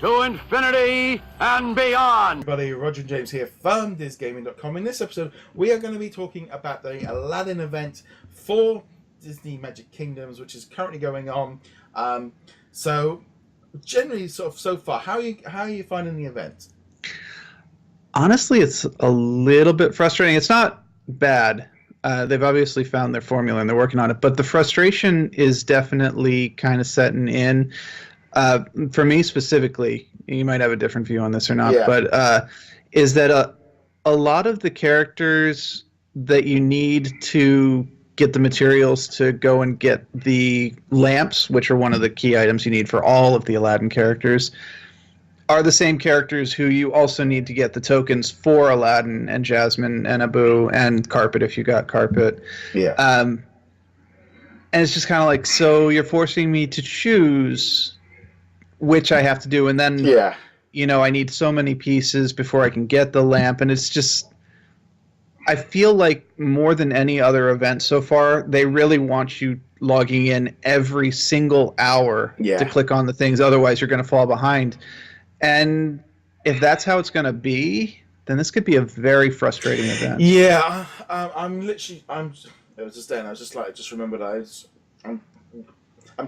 to infinity and beyond. Everybody, Roger and James here from DisKingdom. In this episode, we are going to be talking about the Aladdin event for Disney Magic Kingdoms, which is currently going on. So, generally, sort of so far, how are you finding the event? Honestly, it's a little bit frustrating. It's not bad. They've obviously found their formula and they're working on it, but the frustration is definitely kind of setting in. For me specifically, you might have a different view on this or not, but is that a lot of the characters that you need to get the materials to go and get the lamps, which are one of the key items you need for all of the Aladdin characters, are the same characters who you also need to get the tokens for Aladdin and Jasmine and Abu and Carpet if you got Carpet. Yeah. And it's just kind of like, so you're forcing me to choose which I have to do, and then I need so many pieces before I can get the lamp, and it's just, I feel like more than any other event so far, they really want you logging in every single hour to click on the things, otherwise you're going to fall behind. And if that's how it's going to be, then this could be a very frustrating event. Yeah, it was just then, I just remembered I'm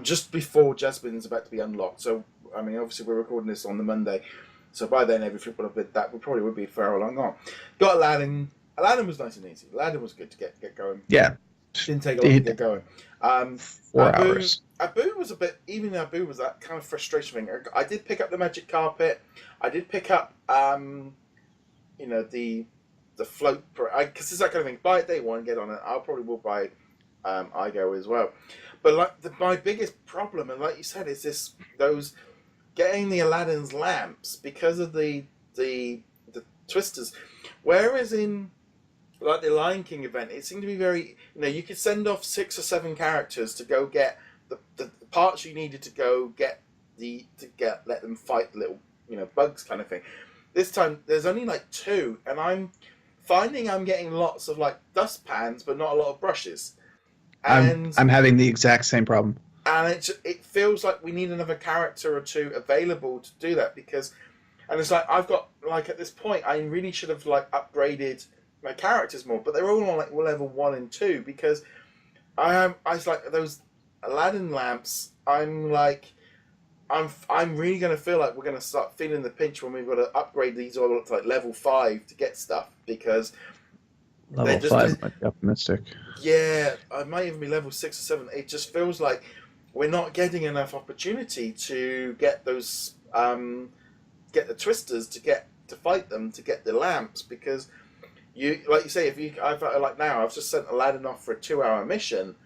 just before Jasmine's about to be unlocked, so I mean, obviously we're recording this on the Monday, so by then everything would have been, that probably would be fair long gone. Got Aladdin. Aladdin was nice and easy. Aladdin was good to get going. Yeah. Didn't take a lot to get going. 4 hours. Abu was a bit, even Abu was that kind of frustration thing. I did pick up the magic carpet. I did pick up, the float, because it's that kind of thing. Buy it day one, get on it. I probably will buy Igo as well. But my biggest problem, and like you said, is those getting the Aladdin's lamps because of the twisters. Whereas in like the Lion King event, it seemed to be very, you could send off 6 or 7 characters to go get the parts you needed to go get let them fight little bugs kind of thing. This time there's only like 2, and I'm finding I'm getting lots of like dustpans but not a lot of brushes. And I'm having the exact same problem. And it feels like we need another character or 2 available to do that, and it's like I've got, like, at this point I really should have like upgraded my characters more, but they're all on like level 1 and 2 because I was like those Aladdin lamps. I'm really going to feel like we're going to start feeling the pinch when we've got to upgrade these all to like level 5 to get stuff, because level 5 might be optimistic. Yeah, I might even be level 6 or 7. It just feels like we're not getting enough opportunity to get those, get the twisters, to fight them, to get the lamps, because like you say, I've just sent Aladdin off for a 2-hour mission,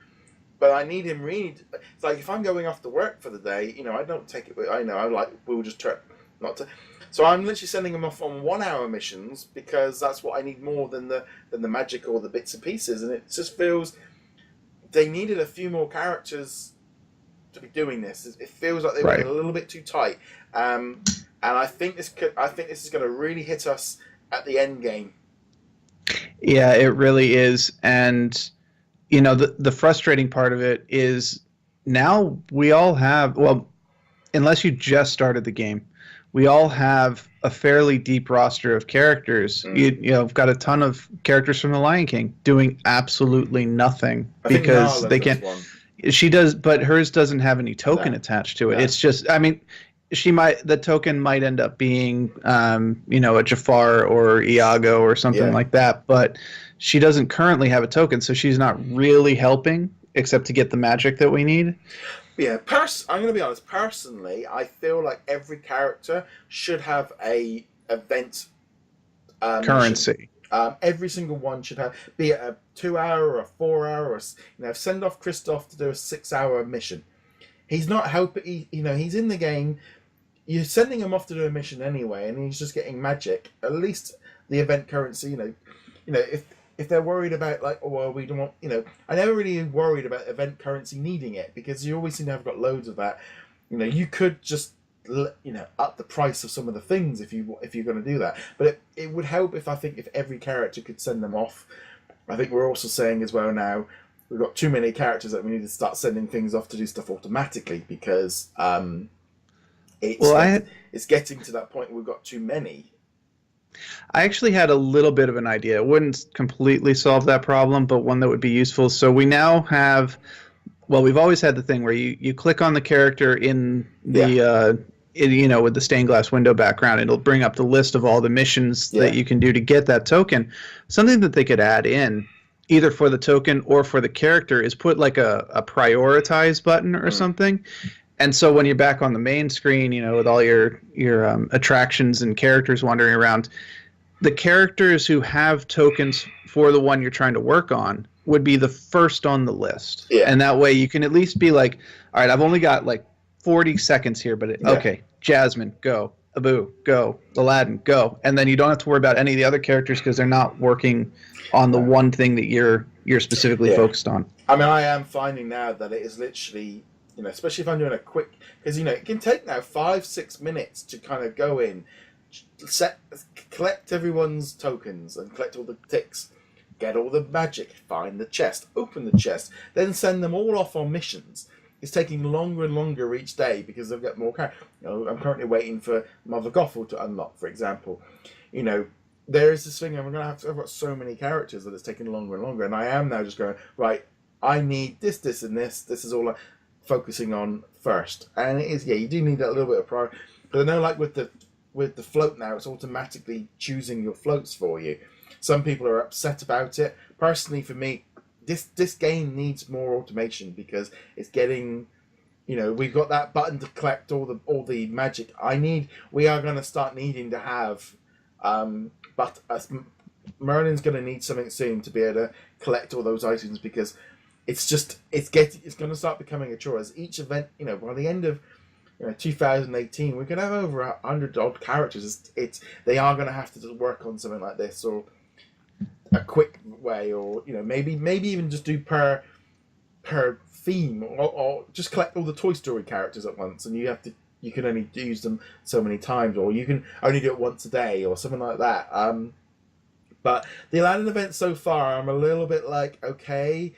but I need him it's like if I'm going off to work for the day, I don't take it, we'll just try not to. So I'm literally sending them off on 1-hour missions because that's what I need more than the magic or the bits and pieces, and it just feels they needed a few more characters to be doing this. It feels like they were a little bit too tight, and I think this is going to really hit us at the end game. Yeah, it really is, and the frustrating part of it is now we all have, well, unless you just started the game, we all have a fairly deep roster of characters. You've got a ton of characters from The Lion King doing absolutely nothing because they can't. She does, but hers doesn't have any token attached to it. It's just, I mean, the token might end up being, a Jafar or Iago or something like that, but she doesn't currently have a token, so she's not really helping except to get the magic that we need. Yeah, I'm going to be honest. Personally, I feel like every character should have a event currency. Every single one should have, be it a 2-hour or a 4-hour, or send off Christoph to do a 6-hour mission. He's not helping. He's in the game. You're sending him off to do a mission anyway, and he's just getting magic. At least the event currency. If they're worried about we don't want, I never really worried about event currency needing it, because you always seem to have got loads of that. You could just up the price of some of the things if you're going to do that. But it would help if every character could send them off. I think we're also saying as well now we've got too many characters that we need to start sending things off to do stuff automatically, because It's Well, it's getting to that point where we've got too many. I actually had a little bit of an idea. It wouldn't completely solve that problem, but one that would be useful. So we now have, well, we've always had the thing where you click on the character in Yeah, the with the stained glass window background. It'll bring up the list of all the missions yeah. that you can do to get that token. Something that they could add in, either for the token or for the character, is put like a prioritize button or something. And so when you're back on the main screen, with all your attractions and characters wandering around, the characters who have tokens for the one you're trying to work on would be the first on the list. Yeah. And that way you can at least be like, all right, I've only got like 40 seconds here, but okay, Jasmine, go. Abu, go. Aladdin, go. And then you don't have to worry about any of the other characters because they're not working on the one thing that you're specifically focused on. I mean, I am finding now that it is literally, especially if I'm doing a quick, because, it can take now 5-6 minutes to kind of go in, collect everyone's tokens and collect all the ticks, get all the magic, find the chest, open the chest, then send them all off on missions. It's taking longer and longer each day because they've got more characters. I'm currently waiting for Mother Gothel to unlock, for example. There is this thing, I've got so many characters that it's taking longer and longer, and I am now just going, right, I need this, and this. This is all I'm focusing on first. And it is, you do need that little bit of priority. But I know, like with the float now, it's automatically choosing your floats for you. Some people are upset about it. Personally, for me, this game needs more automation because it's getting, we've got that button to collect all the magic. We are going to start needing to have, but Merlin's going to need something soon to be able to collect all those items because it's going to start becoming a chore as each event. By the end of 2018, we're going to have over 100 odd characters. They are going to have to work on something like this or a quick way, or maybe even just do per theme, or just collect all the Toy Story characters at once, and you can only use them so many times, or you can only do it once a day, or something like that. But the Aladdin event so far, I'm a little bit like, okay,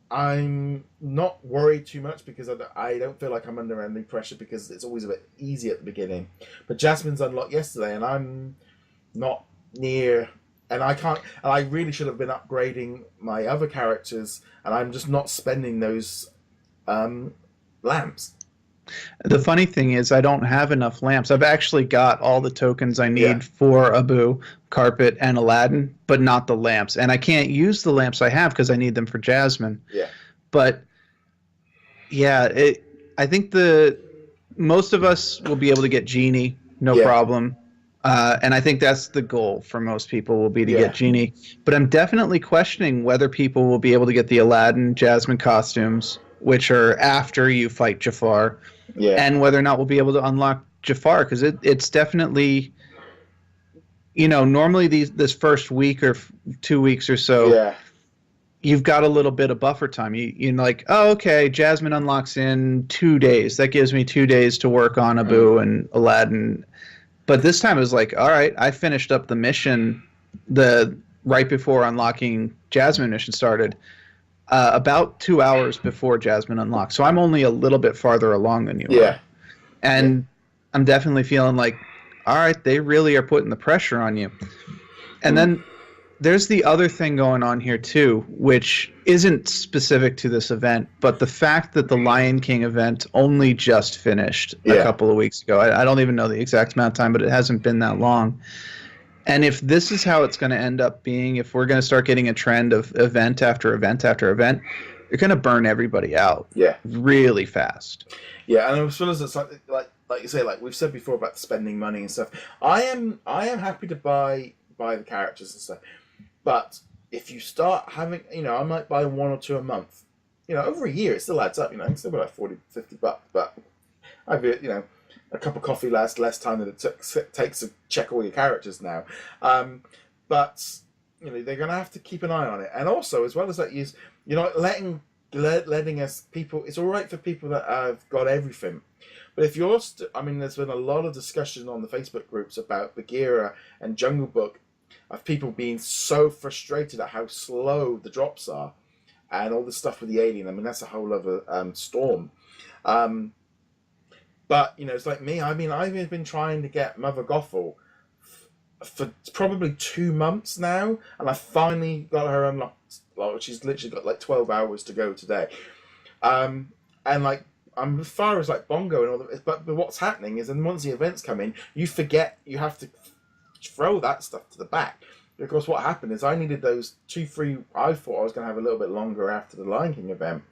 I'm not worried too much because I don't feel like I'm under any pressure because it's always a bit easy at the beginning. But Jasmine's unlocked yesterday, and I'm not near. And I can't. And I really should have been upgrading my other characters, and I'm just not spending those lamps. The funny thing is, I don't have enough lamps. I've actually got all the tokens I need for Abu, Carpet, and Aladdin, but not the lamps. And I can't use the lamps I have because I need them for Jasmine. Yeah. But yeah, I think most of us will be able to get Genie, no problem. And I think that's the goal for most people will be to get Genie. But I'm definitely questioning whether people will be able to get the Aladdin Jasmine costumes, which are after you fight Jafar, and whether or not we'll be able to unlock Jafar, because it's definitely, normally this first week or 2 weeks or so, you've got a little bit of buffer time. You're like, oh, okay, Jasmine unlocks in 2 days. That gives me 2 days to work on Abu and Aladdin. But this time it was like, all right, I finished up the mission right before unlocking Jasmine mission started, about 2 hours before Jasmine unlocked. So I'm only a little bit farther along than you are. And I'm definitely feeling like, all right, they really are putting the pressure on you. And then there's the other thing going on here too, which isn't specific to this event, but the fact that the Lion King event only just finished a couple of weeks ago. I don't even know the exact amount of time, but it hasn't been that long. And if this is how it's going to end up being, if we're going to start getting a trend of event after event after event, you're going to burn everybody out really fast. Yeah, and as well as it's like you say, like we've said before about spending money and stuff, I am happy to buy the characters and stuff. But if you start having, I might buy 1 or 2 a month. Over a year, it still adds up. It's still about $40, $50. But I've, a cup of coffee lasts less time than it takes to check all your characters now. But they're going to have to keep an eye on it. And also, as well as that, you're not letting us people. It's all right for people that have got everything. But if you're, there's been a lot of discussion on the Facebook groups about Bagheera and Jungle Book, of people being so frustrated at how slow the drops are and all the stuff with the alien. That's a whole other storm. But But it's like me. I mean, I've been trying to get Mother Gothel for probably 2 months now, and I finally got her unlocked. Well, she's literally got like 12 hours to go today. And like I'm as far as like Bongo and all that, but what's happening is, and once the events come in, you forget you have to throw that stuff to the back. Because what happened is I needed those 2-3. I thought I was going to have a little bit longer after the Lion King event.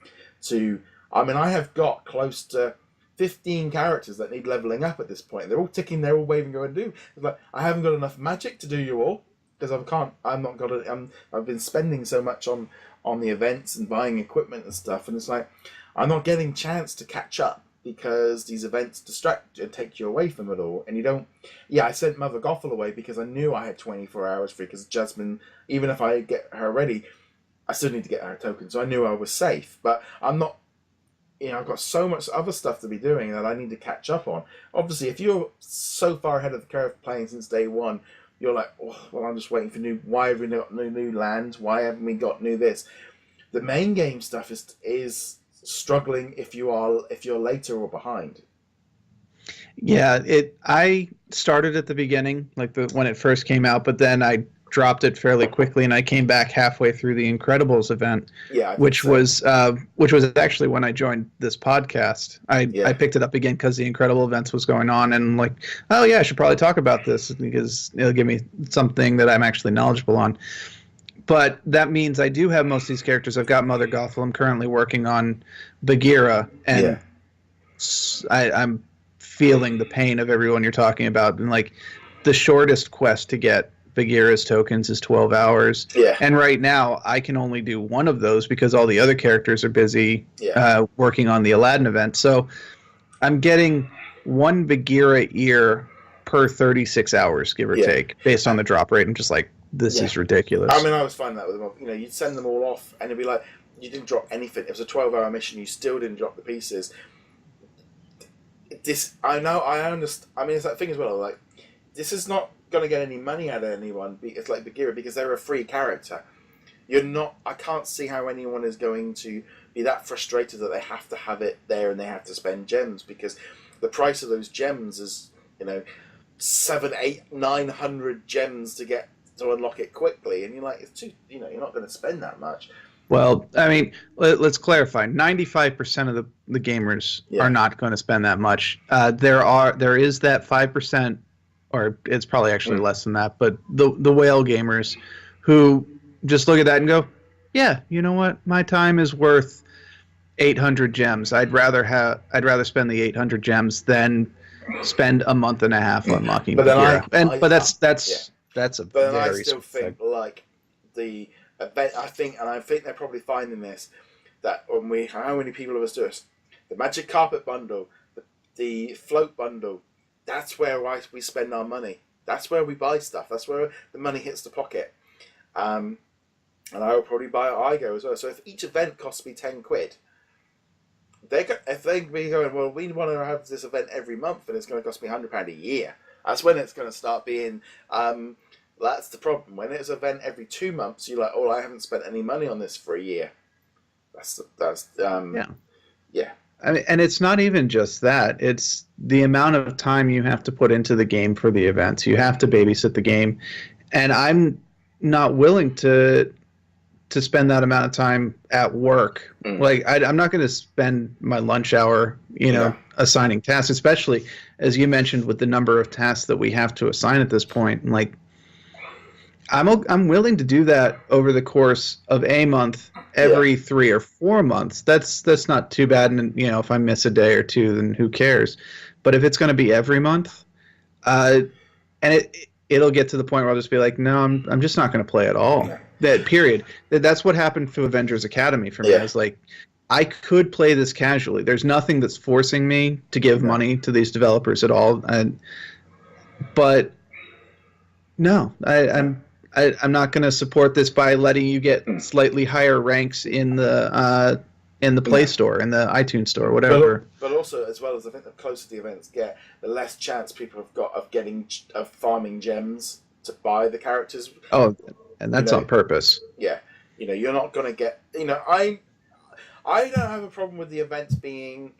I have got close to 15 characters that need leveling up at this point. They're all ticking, they're all waving, going to do. It's like I haven't got enough magic to do you all because I've been spending so much on the events and buying equipment and stuff, and it's like I'm not getting chance to catch up because these events distract and take you away from it all, and you don't. Yeah, I sent Mother Gothel away because I knew I had 24 hours free. Because Jasmine, even if I get her ready, I still need to get her token, so I knew I was safe. But I'm not. I've got so much other stuff to be doing that I need to catch up on. Obviously, if you're so far ahead of the curve playing since day one, you're like, oh, well, I'm just waiting for new. Why have we got new lands? Why haven't we got new this? The main game stuff is struggling if you're later or behind. Yeah, I started at the beginning, like when it first came out, but then I dropped it fairly quickly, and I came back halfway through the Incredibles event, which was actually when I joined this podcast. I picked it up again because the Incredible events was going on, and like, oh yeah, I should probably talk about this because it'll give me something that I'm actually knowledgeable on. But that means I do have most of these characters. I've got Mother Gothel. I'm currently working on Bagheera, and I'm feeling the pain of everyone you're talking about. And like, the shortest quest to get Bagheera's tokens is 12 hours. Yeah. And right now, I can only do one of those because all the other characters are busy working on the Aladdin event. So I'm getting one Bagheera ear per 36 hours, give or take, based on the drop rate. I'm just like, this is ridiculous. I mean, I was finding that with them. You'd send them all off, and it'd be like, you didn't drop anything. It was a 12-hour mission. You still didn't drop the pieces. I understand. I mean, it's that thing as well. Like, this is not going to get any money out of anyone. It's like Bagheera because they're a free character. I can't see how anyone is going to be that frustrated that they have to have it there and they have to spend gems, because the price of those gems is 700, 800, 900 gems to unlock it quickly, and you're like, it's too. You're not going to spend that much. Well, I mean, let's clarify. 95% of the gamers are not going to spend that much. There is that 5%, or it's probably actually less than that, but the whale gamers who just look at that and go, yeah, you know what? My time is worth 800 gems. I'd rather spend the 800 gems than spend a month and a half unlocking. But that's a but very I still think like the event. I think they're probably finding this, that how many people of us do this? The Magic Carpet bundle, the float bundle. That's where we spend our money. That's where we buy stuff. That's where the money hits the pocket. And I will probably buy IGO as well. So if each event costs me 10 quid, if they be going, well, we want to have this event every month and it's going to cost me £100 a year, that's when it's going to start being. That's the problem. When it's an event every 2 months, you're like, oh, I haven't spent any money on this for a year. Yeah. I mean, and it's not even just that. It's the amount of time you have to put into the game for the events. You have to babysit the game. And I'm not willing to spend that amount of time at work. Like, I'm not going to spend my lunch hour, assigning tasks, especially, as you mentioned, with the number of tasks that we have to assign at this point. Like, I'm willing to do that over the course of a month, every 3 or 4 months. That's not too bad. And if I miss a day or two, then who cares? But if it's going to be every month, and it'll get to the point where I'll just be like, no, I'm just not going to play at all. That period. That's what happened to Avengers Academy for me. I was like, I could play this casually. There's nothing that's forcing me to give money to these developers at all. But no, I'm not going to support this by letting you get slightly higher ranks in the Play Store, in the iTunes Store, whatever. But also, as well as I think the closer the events get, the less chance people have got of farming gems to buy the characters. Oh, and that's on purpose. Yeah, you're not going to get. I don't have a problem with the events being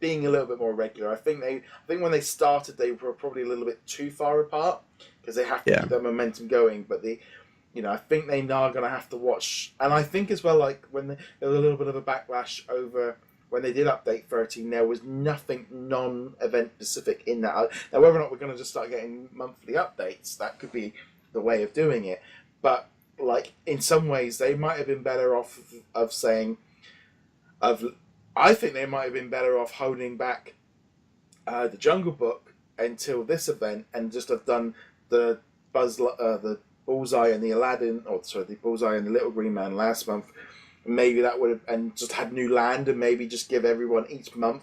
being a little bit more regular. I think when they started, they were probably a little bit too far apart because they have to keep that momentum going. But I think they are going to have to watch. And I think as well, like when there was a little bit of a backlash over when they did update 13, there was nothing non-event specific in that. Now, whether or not we're going to just start getting monthly updates, that could be the way of doing it. But like in some ways, they might have been better off of saying, I think they might have been better off holding back the Jungle Book until this event and just have done the Bullseye and the Aladdin, the Bullseye and the Little Green Man last month. Maybe that would have, and just had new land, and maybe just give everyone each month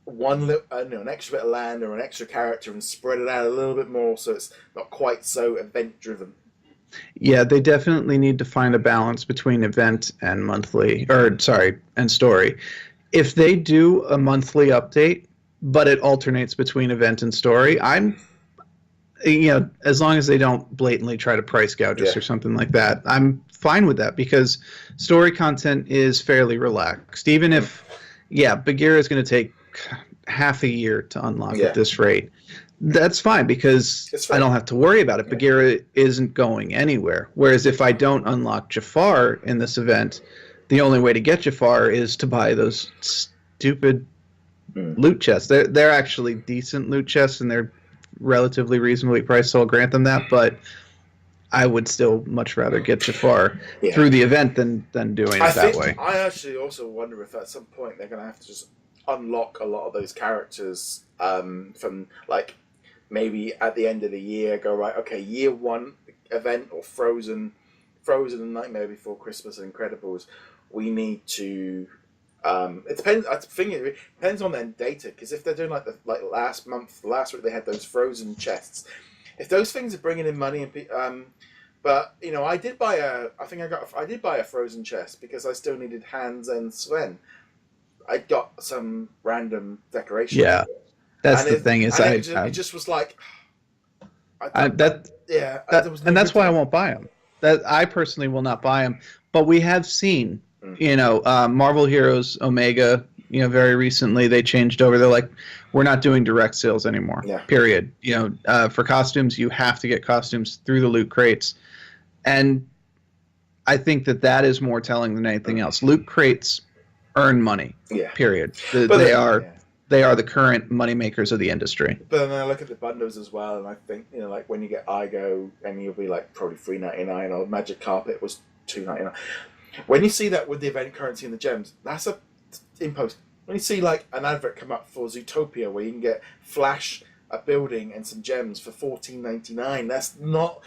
an extra bit of land or an extra character, and spread it out a little bit more so it's not quite so event driven. Yeah, they definitely need to find a balance between event and and story. If they do a monthly update, but it alternates between event and story, as long as they don't blatantly try to price gouge us or something like that, I'm fine with that because story content is fairly relaxed. Even if, Bagheera is going to take half a year to unlock at this rate. That's fine because I don't have to worry about it. Bagheera isn't going anywhere. Whereas if I don't unlock Jafar in this event, the only way to get Jafar is to buy those stupid loot chests. They're actually decent loot chests and they're relatively reasonably priced, so I'll grant them that. But I would still much rather get Jafar through the event than doing it that way. I actually also wonder if at some point they're going to have to just unlock a lot of those characters from like maybe at the end of the year go right, okay, year one event or Frozen and Nightmare Before Christmas and Incredibles, we need to it depends. I think it depends on their data because if they're doing like last week they had those Frozen chests. If those things are bringing in money and but I did buy a Frozen chest because I still needed Hans and Sven. I got some random decoration. Yeah, that's the thing. It just was like, that's why I won't buy them. That I personally will not buy them. But we have seen, Marvel Heroes Omega. Very recently they changed over. They're like, we're not doing direct sales anymore. Yeah. Period. For costumes, you have to get costumes through the loot crates, and I think that is more telling than anything else. Loot crates earn money. Yeah. Period. They are the current money makers of the industry. But then I look at the bundles as well, and I think like when you get Igo, and you'll be like probably $3.99, or Magic Carpet was $2.99. When you see that with the event currency and the gems, that's a impost. When you see like an advert come up for Zootopia where you can get Flash, a building, and some gems for $14.99, that's not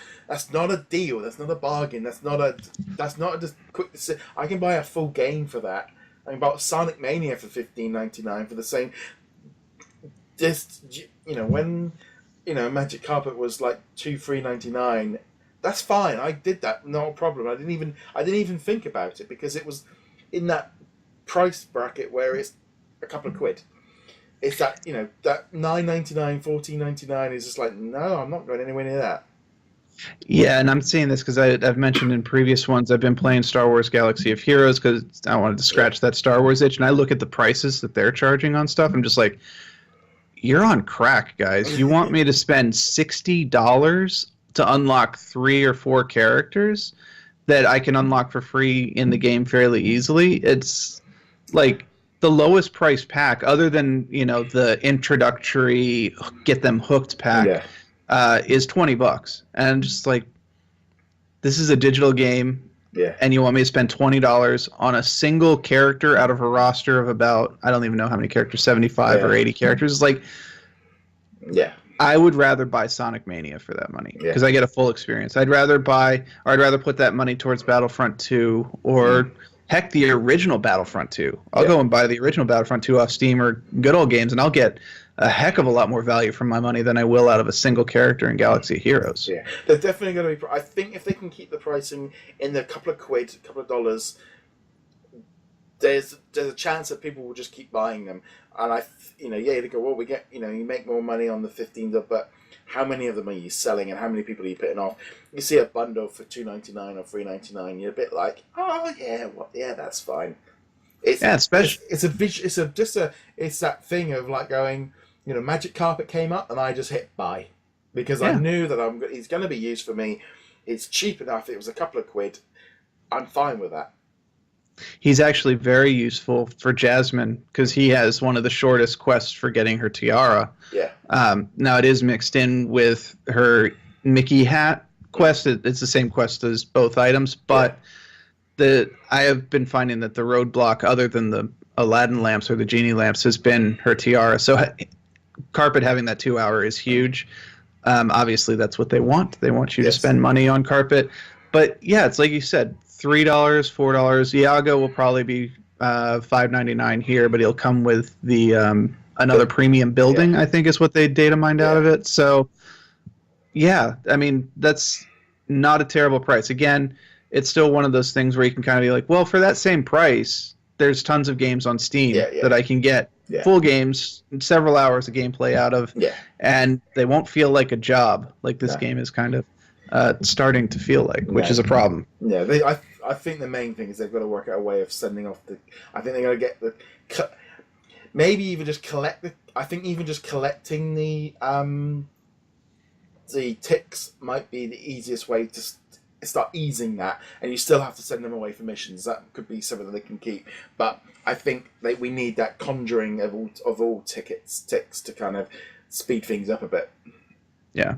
a deal. That's not a bargain. That's not a just quick decision. I can buy a full game for that. I can buy Sonic Mania for $15.99 for the same. When Magic Carpet was like $3.99. That's fine. I did that, no problem. I didn't even think about it because it was in that price bracket where it's a couple of quid. It's that that $9.99, $14.99 is just like, no, I'm not going anywhere near that. Yeah, and I'm seeing this because I've mentioned in previous ones I've been playing Star Wars Galaxy of Heroes because I wanted to scratch that Star Wars itch, and I look at the prices that they're charging on stuff. I'm just like, you're on crack, guys. You want me to spend $60 to unlock 3 or 4 characters that I can unlock for free in the game fairly easily? It's like the lowest price pack, other than the introductory get them hooked pack, is $20, and I'm just like, this is a digital game, and you want me to spend $20 on a single character out of a roster of about, I don't even know how many characters, 75 or 80 characters. It's like, I would rather buy Sonic Mania for that money because I get a full experience. I'd rather put that money towards Battlefront 2 or heck, the original Battlefront 2. I'll go and buy the original Battlefront 2 off Steam or Good Old Games, and I'll get a heck of a lot more value for my money than I will out of a single character in Galaxy of Heroes. Yeah, they're definitely going to be. I think if they can keep the pricing in the couple of dollars, there's a chance that people will just keep buying them. And they go, well, we get, you make more money on the 15, but how many of them are you selling and how many people are you putting off? You see a bundle for $2.99 or $3.99, you're a bit like, oh yeah, that's fine. It's Yeah, especially it's that thing of like going, you know, Magic Carpet came up and I just hit buy because I Yeah. knew that he's going to be used for me. It's cheap enough. It was a couple of quid. I'm fine with that. he's actually very useful for Jasmine because he has one of the shortest quests for getting her tiara. Yeah. Now it is mixed in with her Mickey hat quest. It's the same quest as both items, but I have been finding that the roadblock, other than the Aladdin lamps or the genie lamps, has been her tiara. So Carpet having that 2 hour is huge. Obviously, that's what they want. They want you to spend money on Carpet. But yeah, it's like you said, $3, $4. Iago will probably be $5.99 here, but he'll come with the another premium building. I think is what they data mined out of it. So yeah, I mean that's not a terrible price. Again, it's still one of those things where you can kind of be like, well, for that same price, there's tons of games on Steam that I can get full games, several hours of gameplay out of, and they won't feel like a job like this game is kind of starting to feel like, which is a problem. Yeah, I think the main thing is they've got to work out a way of sending off the. I think they're going to get the. Maybe even just collect the. I think even just collecting the ticks might be the easiest way to start easing that, and you still have to send them away for missions. That could be something that they can keep, but I think we need that conjuring of all ticks to kind of speed things up a bit. Yeah.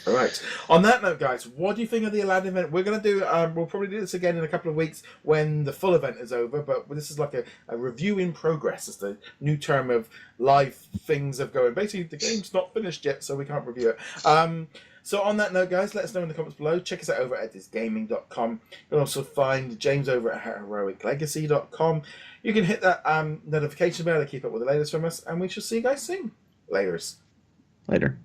All right. On that note, guys, what do you think of the Aladdin event? We're going to do. We'll probably do this again in a couple of weeks when the full event is over. But this is like a review in progress. It's the new term of live things of going. Basically, the game's not finished yet, so we can't review it. So on that note, guys, let us know in the comments below. Check us out over at DisKingdom.com. You can also find James over at HeroicLegacy.com. You can hit that notification bell to keep up with the latest from us, and we shall see you guys soon. Laters. Later.